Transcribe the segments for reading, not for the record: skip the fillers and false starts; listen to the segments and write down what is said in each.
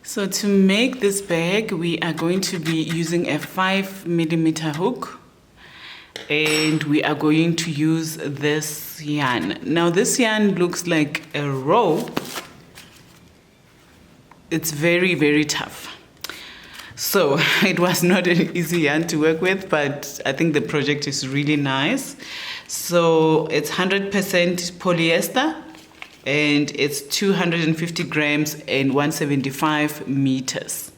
So to make this bag, we are going to be using a 5mm hook, and we are going to use this yarn. Now this yarn looks like a rope. It's very, very tough. So it was not an easy yarn to work with, but I think the project is really nice. So it's 100% polyester, and it's 250 grams and 175 meters.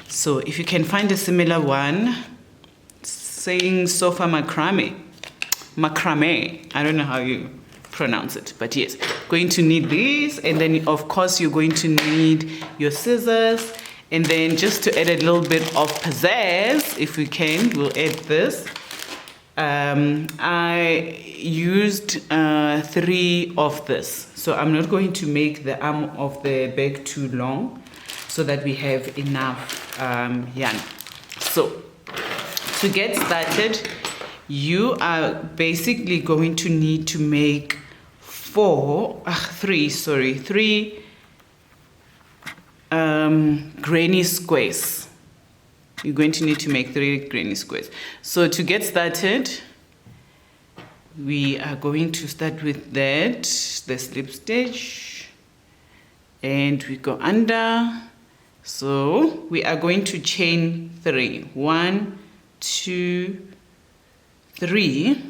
So if you can find a similar one, saying sofa macrame, I don't know how you pronounce it, but yes, going to need these, and then of course you're going to need your scissors, and then just to add a little bit of pizzazz, if we can, we'll add this. I used 3 of this, so I'm not going to make the arm of the bag too long, so that we have enough yarn. So to get started, you are basically going to need to make 3 granny squares. You're going to need to make 3 granny squares. So to get started, we are going to start with that, the slip stitch, and we go under. So we are going to chain 3. 1, 2, 3.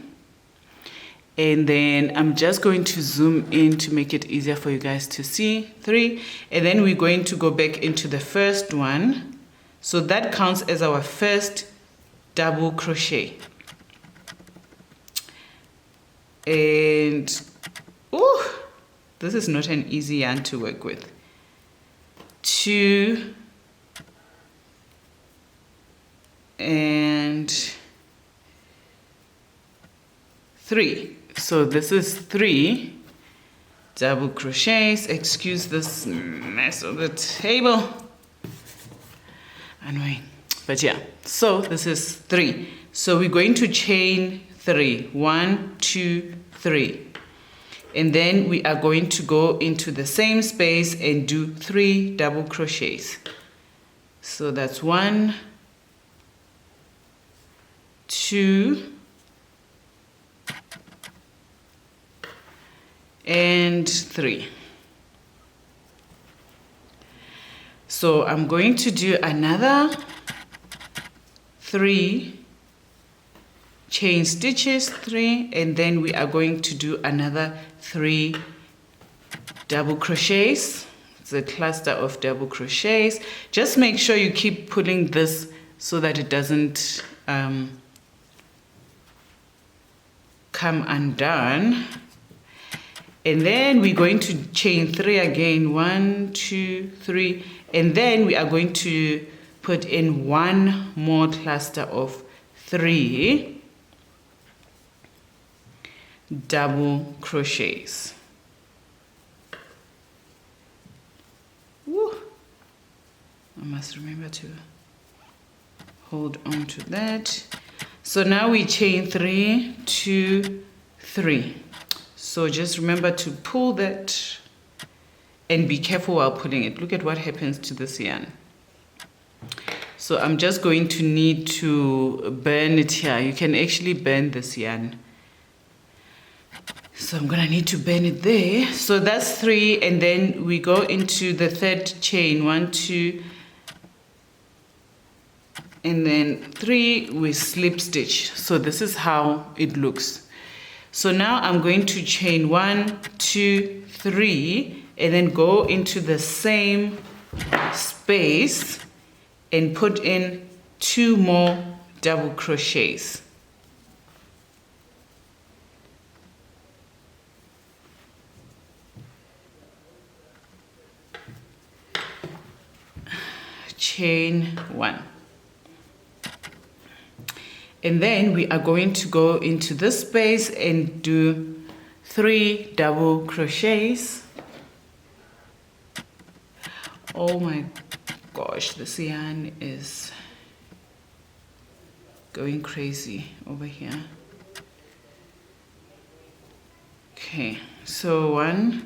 And then I'm just going to zoom in to make it easier for you guys to see. 3. And then we're going to go back into the first one. So that counts as our first double crochet. And oh, this is not an easy yarn to work with. 2 and 3. So this is 3 double crochets. Excuse this mess of the table. Annoying. But yeah, so this is 3. So we're going to chain 3. 1, 2, 3. And then we are going to go into the same space and do 3 double crochets. So that's 1, 2, and 3. So I'm going to do another 3 chain stitches, 3, and then we are going to do another 3 double crochets. It's a cluster of double crochets. Just make sure you keep pulling this so that it doesn't come undone. And then we're going to chain 3 again. 1, 2, 3. And then we are going to put in 1 more cluster of 3 double crochets. Woo. I must remember to hold on to that. So now we chain 3, 2, 3. So just remember to pull that and be careful while pulling it. Look at what happens to this yarn. So I'm just going to need to burn it here. You can actually burn this yarn. So I'm gonna need to burn it there. So that's 3, and then we go into the 3rd chain. 1, 2, and then 3 with slip stitch. So this is how it looks. So now I'm going to chain 1, 2, 3, and then go into the same space and put in 2 more double crochets. Chain 1. And then we are going to go into this space and do 3 double crochets. Oh my gosh, this yarn is going crazy over here. Okay, so 1,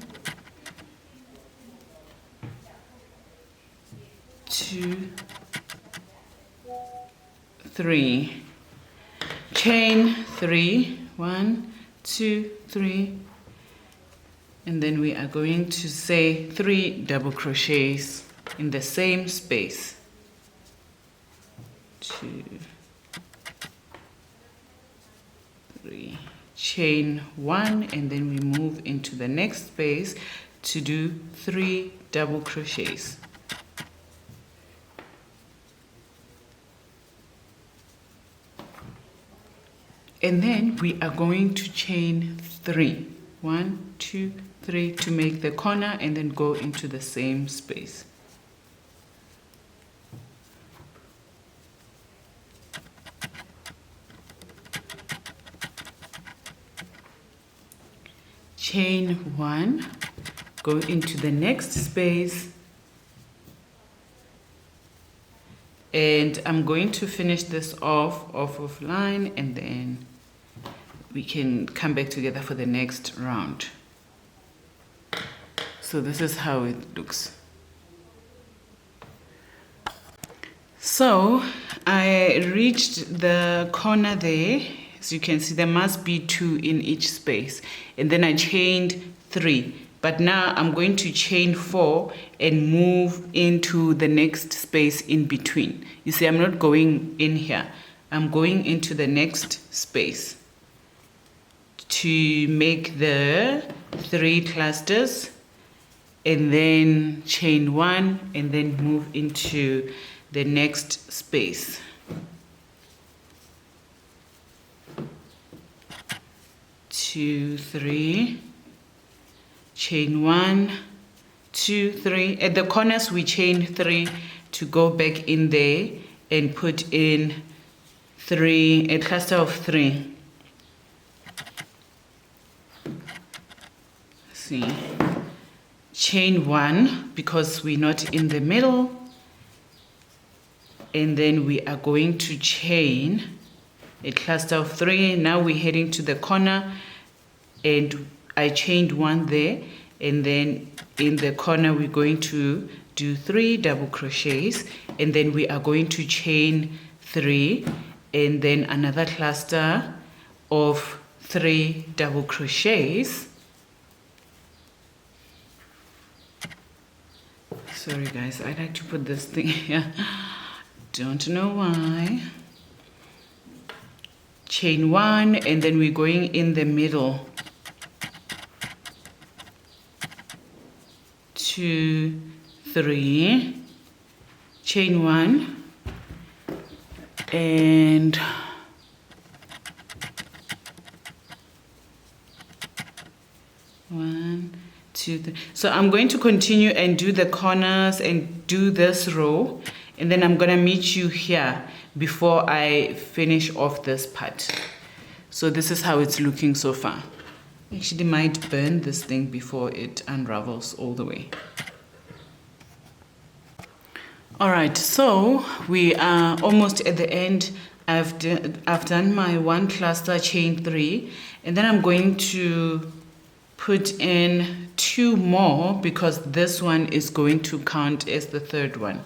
2, 3, chain 3, 1, 2, 3, and then we are going to say 3 double crochets in the same space. 2, 3, chain 1, and then we move into the next space to do 3 double crochets. And then we are going to chain 3, 1, 2, 3 to make the corner, and then go into the same space. Chain 1, go into the next space, and I'm going to finish this off of line, and then we can come back together for the next round. So this is how it looks. So I reached the corner there. As you can see, there must be 2 in each space, and then I chained 3, but now I'm going to chain 4 and move into the next space in between. You see, I'm not going in here, I'm going into the next space to make the 3 clusters, and then chain 1 and then move into the next space. 2, 3, chain 1, 2, 3. At the corners we chain 3 to go back in there and put in 3, a cluster of 3. See, chain 1 because we're not in the middle, and then we are going to chain a cluster of 3. Now we're heading to the corner, and I chained 1 there, and then in the corner we're going to do 3 double crochets, and then we are going to chain 3 and then another cluster of 3 double crochets. Sorry guys, I like to put this thing here, don't know why. Chain 1, and then we're going in the middle. 2, 3, chain 1, and 1, 2, 3. So I'm going to continue and do the corners and do this row, and then I'm gonna meet you here before I finish off this part. So this is how it's looking so far. Actually might burn this thing before it unravels all the way. All right, so we are almost at the end. I've done my 1 cluster, chain 3, and then I'm going to put in 2 more because this one is going to count as the 3rd one.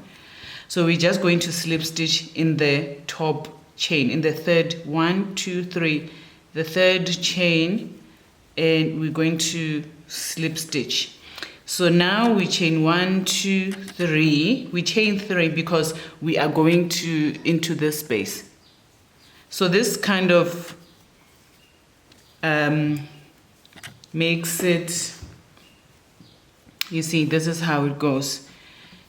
So we're just going to slip stitch in the top chain, in the 3rd, 1, 2, 3, the 3rd chain, and we're going to slip stitch. So now we chain 1, 2, 3. We chain 3 because we are going into this space. So this kind of makes it, you see, this is how it goes.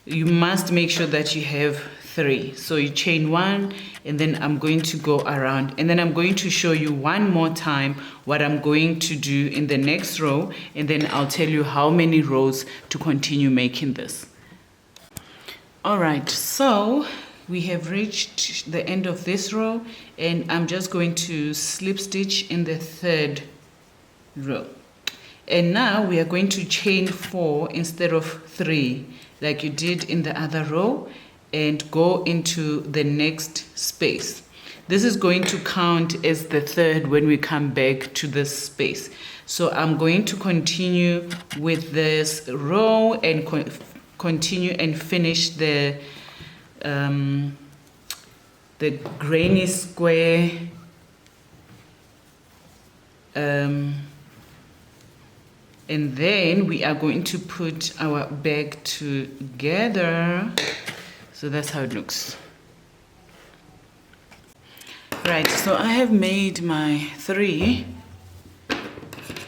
You must make sure that you have 3. So you chain 1, and then I'm going to go around, and then I'm going to show you one more time what I'm going to do in the next row, and then I'll tell you how many rows to continue making this. All right, so we have reached the end of this row, and I'm just going to slip stitch in the 3rd row. And now we are going to chain 4 instead of 3 like you did in the other row, and go into the next space. This is going to count as the 3rd when we come back to this space. So I'm going to continue with this row and continue and finish the the granny square and then we are going to put our bag together. So that's how it looks. Right, so I have made my 3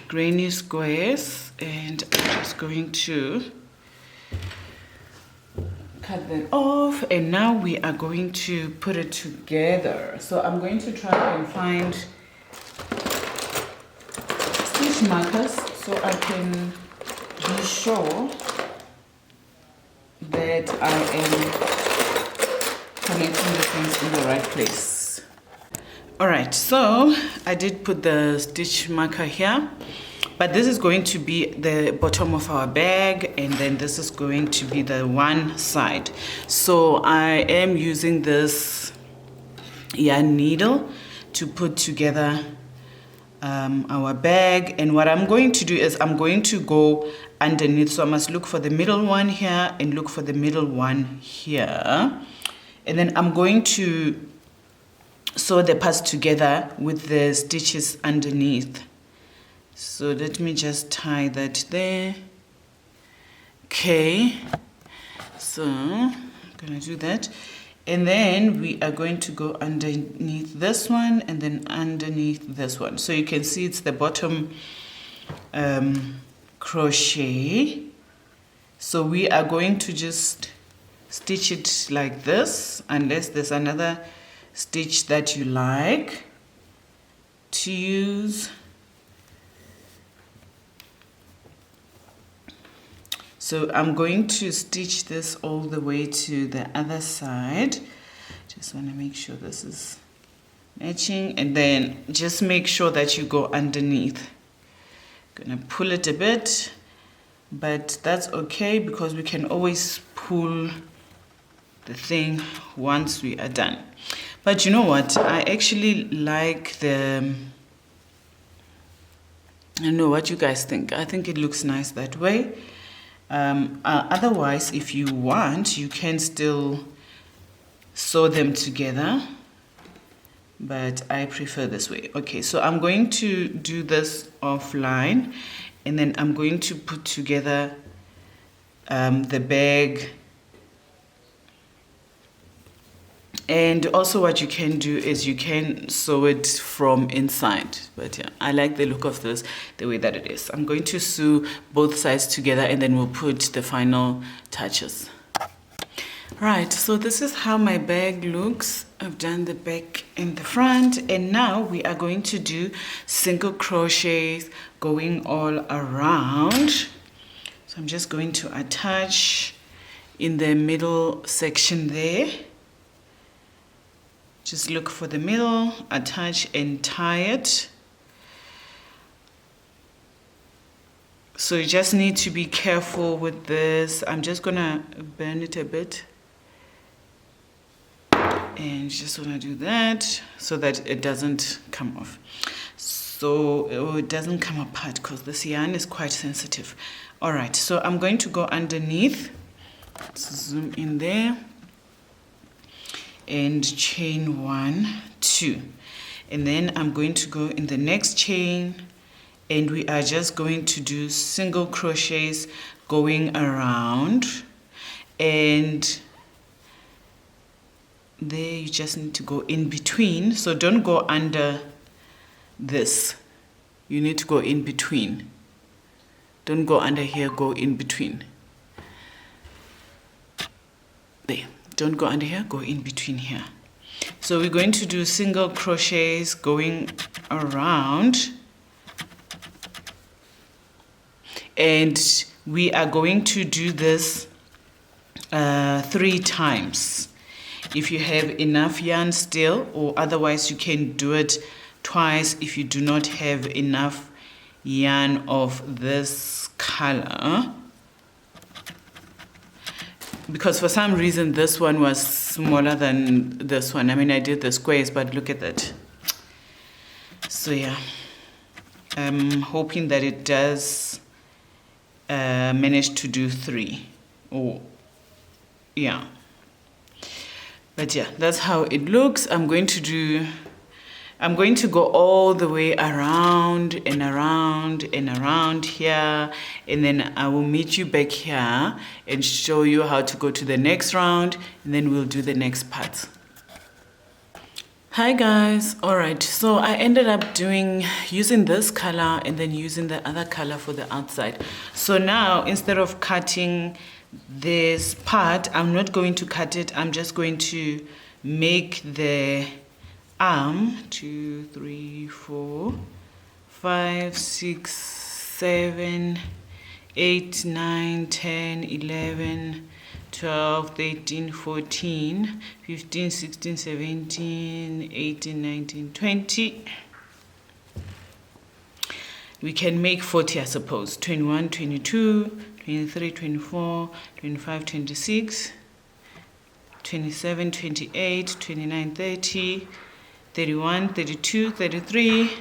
granny squares and I'm just going to cut that off, and now we are going to put it together. So I'm going to try and find stitch markers so I can be sure that I am connecting the things in the right place. Alright, so I did put the stitch marker here, but this is going to be the bottom of our bag, and then this is going to be the one side. So I am using this yarn needle to put together our bag, and what I'm going to do is I'm going to go underneath. So I must look for the middle one here and look for the middle one here, and then I'm going to sew the parts together with the stitches underneath. So let me just tie that there. Okay, so I'm gonna do that, and then we are going to go underneath this one and then underneath this one. So you can see it's the bottom crochet. So we are going to just stitch it like this, unless there's another stitch that you like to use. So I'm going to stitch this all the way to the other side. Just want to make sure this is matching, and then just make sure that you go underneath. Gonna pull it a bit, but that's okay because we can always pull the thing once we are done. But you know what, I actually like the, I don't know what you guys think. I think it looks nice that way. Otherwise, if you want, you can still sew them together, but I prefer this way. Okay, so I'm going to do this offline, and then I'm going to put together the bag. And also what you can do is you can sew it from inside. But yeah, I like the look of this, the way that it is. I'm going to sew both sides together, and then we'll put the final touches. Right, so this is how my bag looks. I've done the back and the front, and now we are going to do single crochets going all around. So I'm just going to attach in the middle section there. Just look for the middle, attach and tie it. So you just need to be careful with this. I'm just gonna bend it a bit. And just wanna do that so that it doesn't come off. So it doesn't come apart because this yarn is quite sensitive. All right, so I'm going to go underneath. Let's zoom in there. And chain 1, 2, and then I'm going to go in the next chain, and we are just going to do single crochets going around, and there you just need to go in between. So don't go under this, you need to go in between. Don't go under here, go in between. There. Don't go under here, go in between here. So we're going to do single crochets going around, and we are going to do this 3 times. If you have enough yarn still, or otherwise you can do it twice if you do not have enough yarn of this color. Because for some reason this one was smaller than this one. I mean, I did the squares, but look at that. So yeah, I'm hoping that it does manage to do 3. Oh, yeah. But yeah, that's how it looks. I'm going to go all the way around and around and around here, and then I will meet you back here and show you how to go to the next round, and then we'll do the next part. Hi guys, all right, so I ended up using this color and then using the other color for the outside. So now instead of cutting this part, I'm not going to cut it, I'm just going to make the arm 2, 3, 4, 5, 6, 7, 8, 9, 10, 11, 12, 13, 14, 15, 16, 17, 18, 19, 20. We can make 40, I suppose. 21, 22, 23, 24, 25, 26, 27, 28, 29, 30, 31, 32, 33,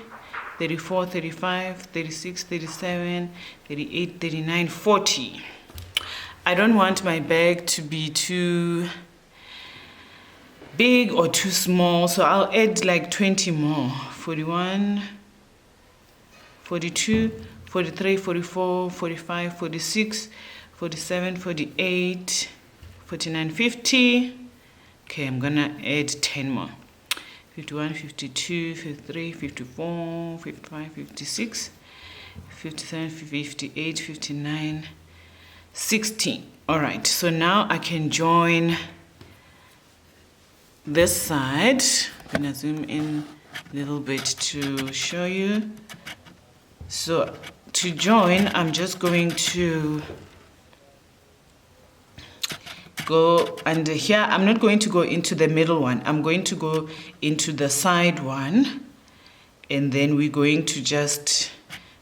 34, 35, 36, 37, 38, 39, 40. I don't want my bag to be too big or too small, so I'll add like 20 more. 41, 42, 43, 44, 45, 46, 47, 48, 49, 50. Okay, I'm gonna add 10 more. 51, 52, 53, 54, 55, 56, 57, 58, 59, 60. All right, so now I can join this side. I'm gonna zoom in a little bit to show you. So to join, I'm just going to go under here. I'm not going to go into the middle one, I'm going to go into the side one, and then we're going to just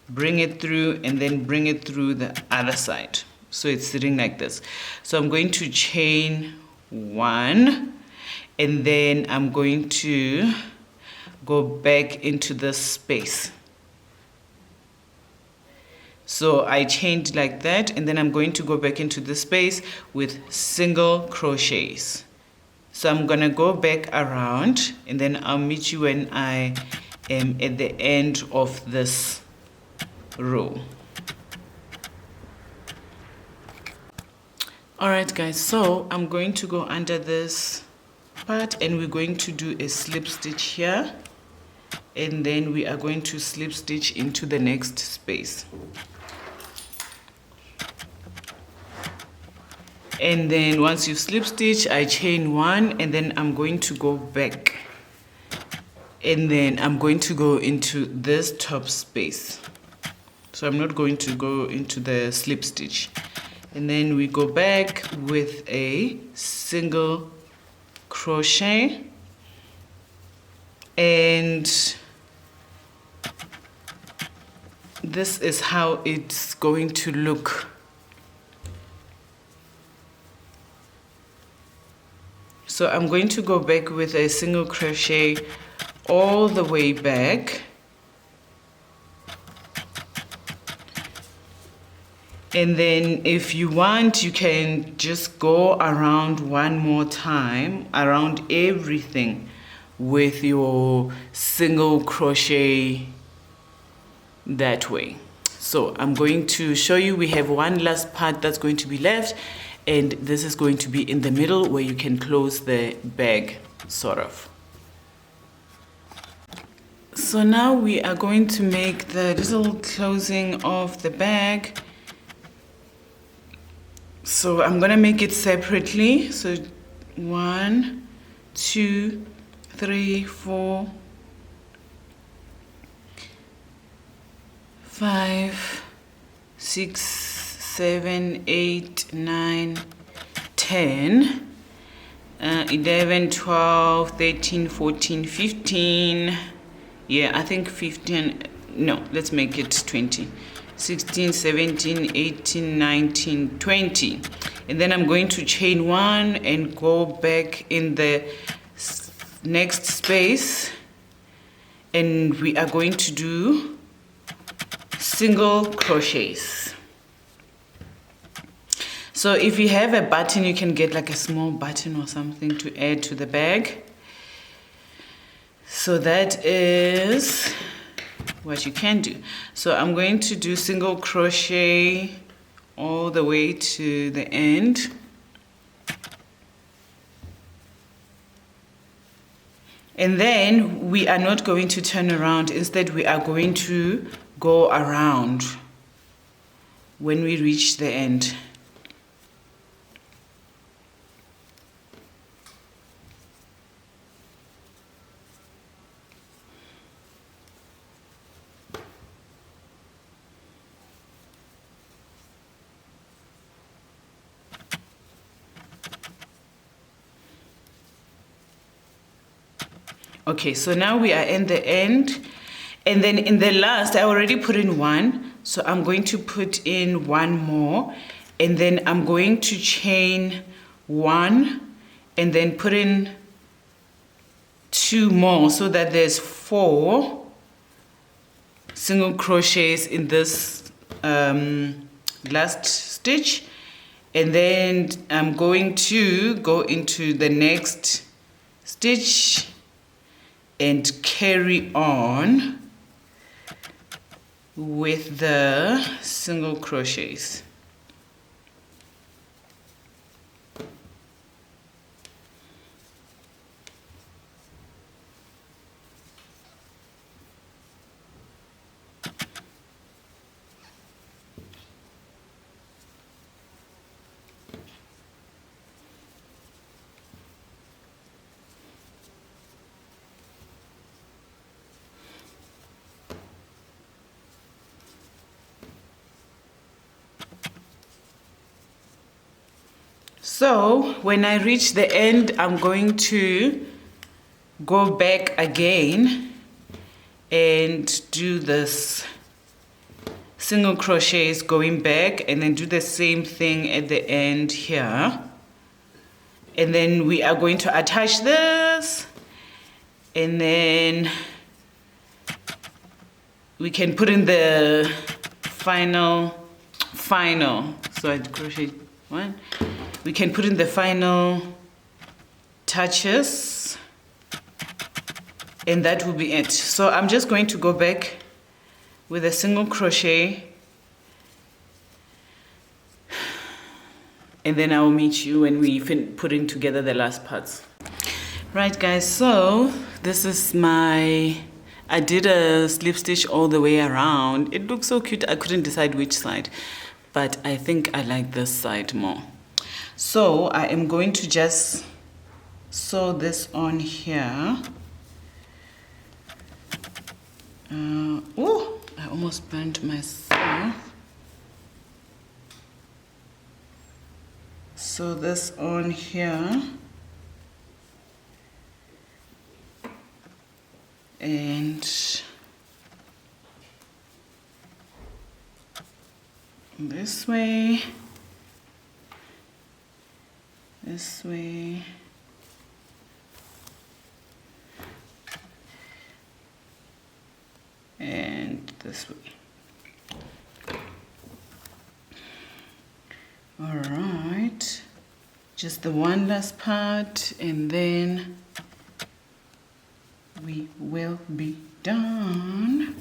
bring it through and then bring it through the other side. So it's sitting like this. So I'm going to chain 1, and then I'm going to go back into this space. So I chained like that, and then I'm going to go back into the space with single crochets. So I'm gonna go back around, and then I'll meet you when I am at the end of this row. All right guys, so I'm going to go under this part, and we're going to do a slip stitch here, and then we are going to slip stitch into the next space. And then once you slip stitch, I chain 1, and then I'm going to go back, and then I'm going to go into this top space. So I'm not going to go into the slip stitch. And then we go back with a single crochet, and this is how it's going to look. So I'm going to go back with a single crochet all the way back, and then if you want, you can just go around one more time around everything with your single crochet that way. So I'm going to show you, we have one last part that's going to be left, and this is going to be in the middle where you can close the bag, sort of. So now we are going to make the little closing of the bag. So I'm gonna make it separately. So 1, 2, 3, 4, 5, 6, 7, 8, 9, 10, 11, 12, 13, 14, 15. Yeah, I think 15. No, let's make it 20. 16, 17, 18, 19, 20. And then I'm going to chain 1 and go back in the next space, and we are going to do single crochets. So if you have a button, you can get like a small button or something to add to the bag. So that is what you can do. So I'm going to do single crochet all the way to the end. And then we are not going to turn around. Instead, we are going to go around when we reach the end. Okay, so now we are in the end, and then in the last I already put in one, so I'm going to put in one more, and then I'm going to chain one and then put in two more, so that there's 4 single crochets in this last stitch. And then I'm going to go into the next stitch and carry on with the single crochets. So when I reach the end, I'm going to go back again and do this single crochets going back, and then do the same thing at the end here. And then we are going to attach this, and then we can put in the final, so I crochet one. We can put in the final touches, and that will be it. So I'm just going to go back with a single crochet, and then I will meet you when we putting together the last parts. Right guys, so this is I did a slip stitch all the way around. It looks so cute. I couldn't decide which side, but I think I like this side more. So I am going to just sew this on here. Oh, I almost burnt myself. Sew this on here. And this way. This way, and this way. All right, just the one last part, and then we will be done.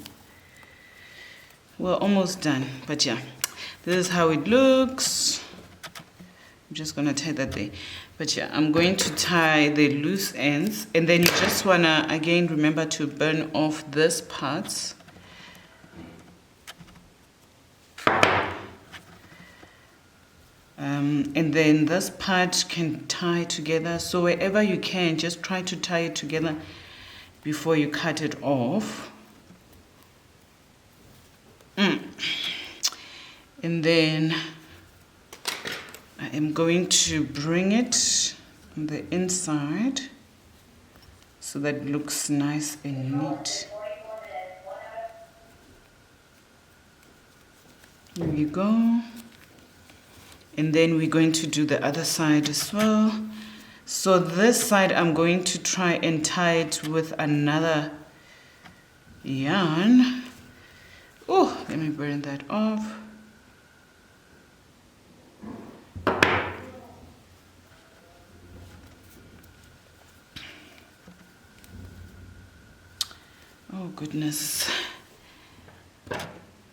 We're almost done, but yeah, this is how it looks. I'm just gonna tie that there, but yeah, I'm going to tie the loose ends, and then you just wanna again remember to burn off this parts. And then this part can tie together, so wherever you can, just try to tie it together before you cut it off. And then I am going to bring it on the inside so that it looks nice and neat. There you go. And then we're going to do the other side as well. So this side I'm going to try and tie it with another yarn. Oh, let me burn that off. Oh goodness.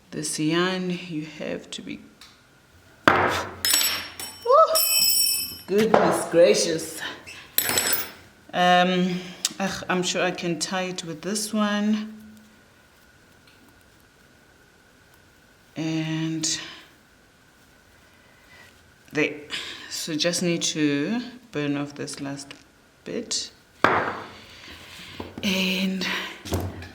This yarn, you have to be... Woo! Goodness gracious. I'm sure I can tie it with this one. And there. So just need to burn off this last bit. And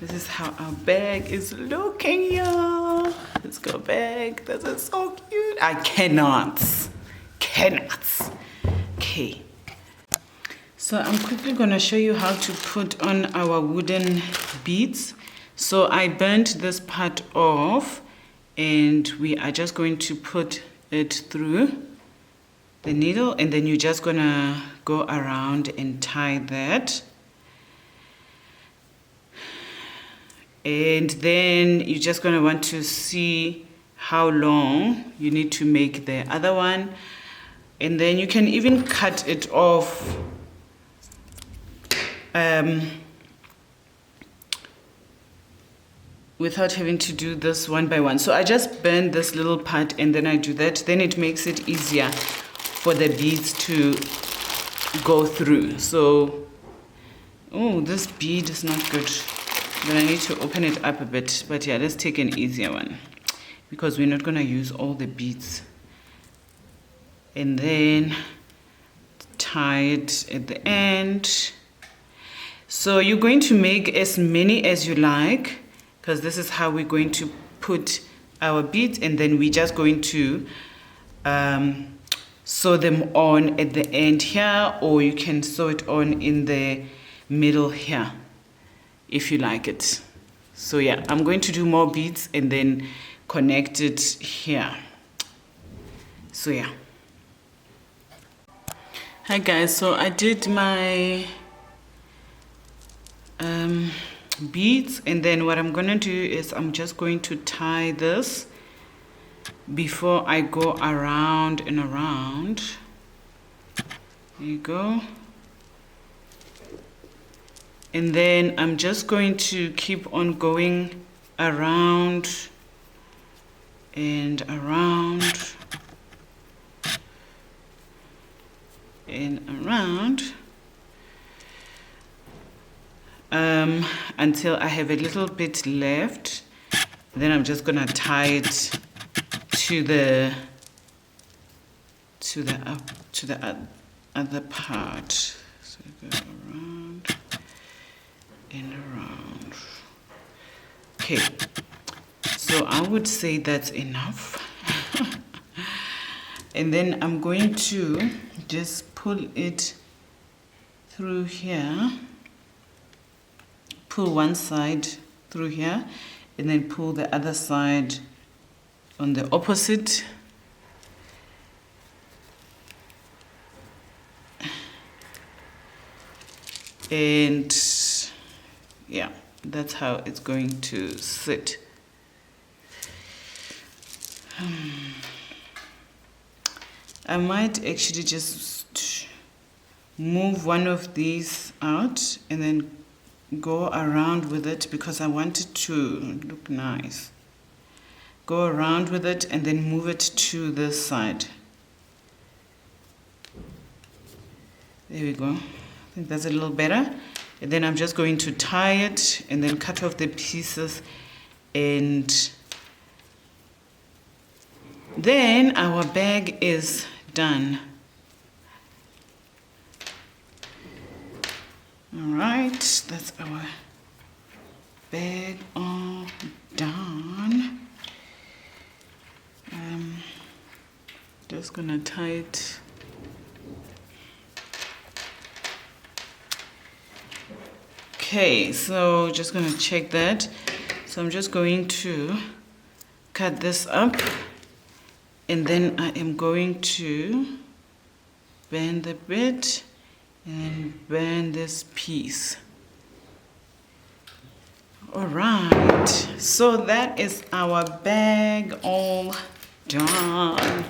this is how our bag is looking, y'all. Let's go back. This is so cute. I cannot. Okay. So I'm quickly gonna show you how to put on our wooden beads. So I burnt this part off, and we are just going to put it through the needle, and then you're just gonna go around and tie that. And then you're just gonna want to see how long you need to make the other one. And then you can even cut it off without having to do this one by one. So I just bend this little part and then I do that. Then it makes it easier for the beads to go through. So, oh, this bead is not good. Then I need to open it up a bit. But yeah, let's take an easier one, because we're not gonna use all the beads. And then tie it at the end. So you're going to make as many as you like, because this is how we're going to put our beads, and then we're just going to sew them on at the end here, or you can sew it on in the middle here if you like it. So yeah, I'm going to do more beads and then connect it here. So yeah. Hi guys, so I did my beads, and then what I'm gonna do is I'm just going to tie this before I go around and around. There you go. And then I'm just going to keep on going around and around and around until I have a little bit left. Then I'm just gonna tie it to the other part. So go around and around. Okay, so I would say that's enough. And then I'm going to just pull it through here, pull one side through here, and then pull the other side on the opposite. And yeah, that's how it's going to sit. I might actually just move one of these out and then go around with it, because I want it to look nice. Go around with it and then move it to this side. There we go. I think that's a little better. And then I'm just going to tie it and then cut off the pieces, and then our bag is done. All right, that's our bag all done. Just gonna tie it. Okay, so just gonna check that. So I'm just going to cut this up, and then I am going to bend a bit and bend this piece. All right, so that is our bag all done.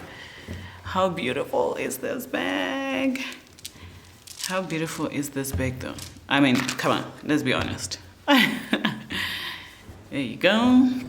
How beautiful is this bag? How beautiful is this bag though? I mean, come on, let's be honest. There you go.